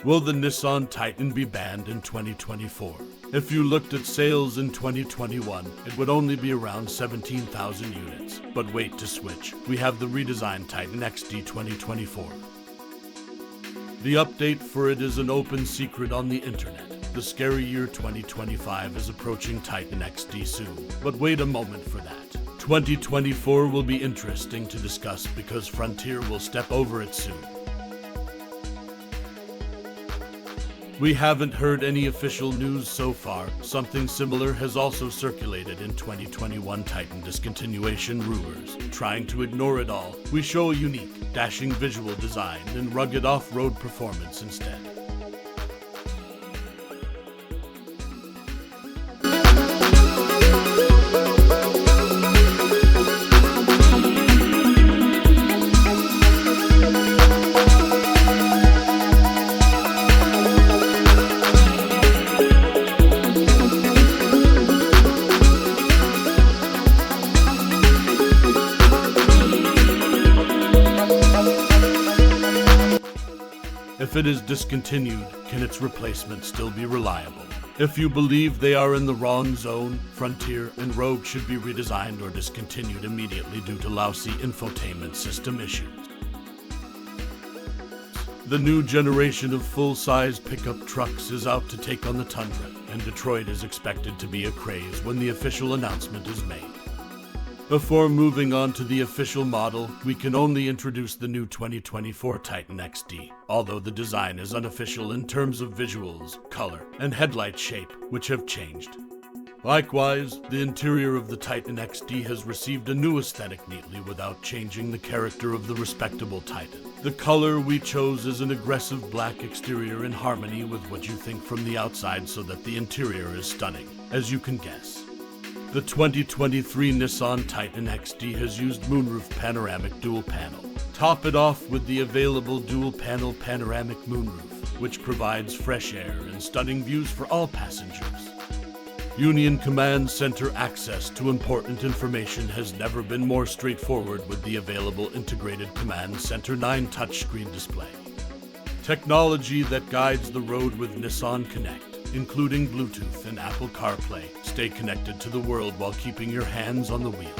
Will the Nissan Titan be banned in 2024? If you looked at sales in 2021, it would only be around 17,000 units. But wait to switch. We have the redesigned Titan XD 2024. The update for it is an open secret on the internet. The scary year 2025 is approaching Titan XD soon. But wait a moment for that. 2024 will be interesting to discuss because Frontier will step over it soon. We haven't heard any official news so far. Something similar has also circulated in 2021 Titan discontinuation rumors. Trying to ignore it all, we show a unique, dashing visual design and rugged off-road performance instead. If it is discontinued, can its replacement still be reliable? If you believe they are in the wrong zone, Frontier and Rogue should be redesigned or discontinued immediately due to lousy infotainment system issues. The new generation of full-size pickup trucks is out to take on the Tundra, and Detroit is expected to be a craze when the official announcement is made. Before moving on to the official model, we can only introduce the new 2024 Titan XD, although the design is unofficial in terms of visuals, color, and headlight shape, which have changed. Likewise, the interior of the Titan XD has received a new aesthetic neatly without changing the character of the respectable Titan. The color we chose is an aggressive black exterior in harmony with what you think from the outside so that the interior is stunning, as you can guess. The 2023 Nissan Titan XD has used moonroof panoramic dual panel. Top it off with the available dual panel panoramic moonroof, which provides fresh air and stunning views for all passengers. Union Command Center access to important information has never been more straightforward with the available integrated Command Center 9 touchscreen display. Technology that guides the road with Nissan Connect, including Bluetooth and Apple CarPlay. Stay connected to the world while keeping your hands on the wheel.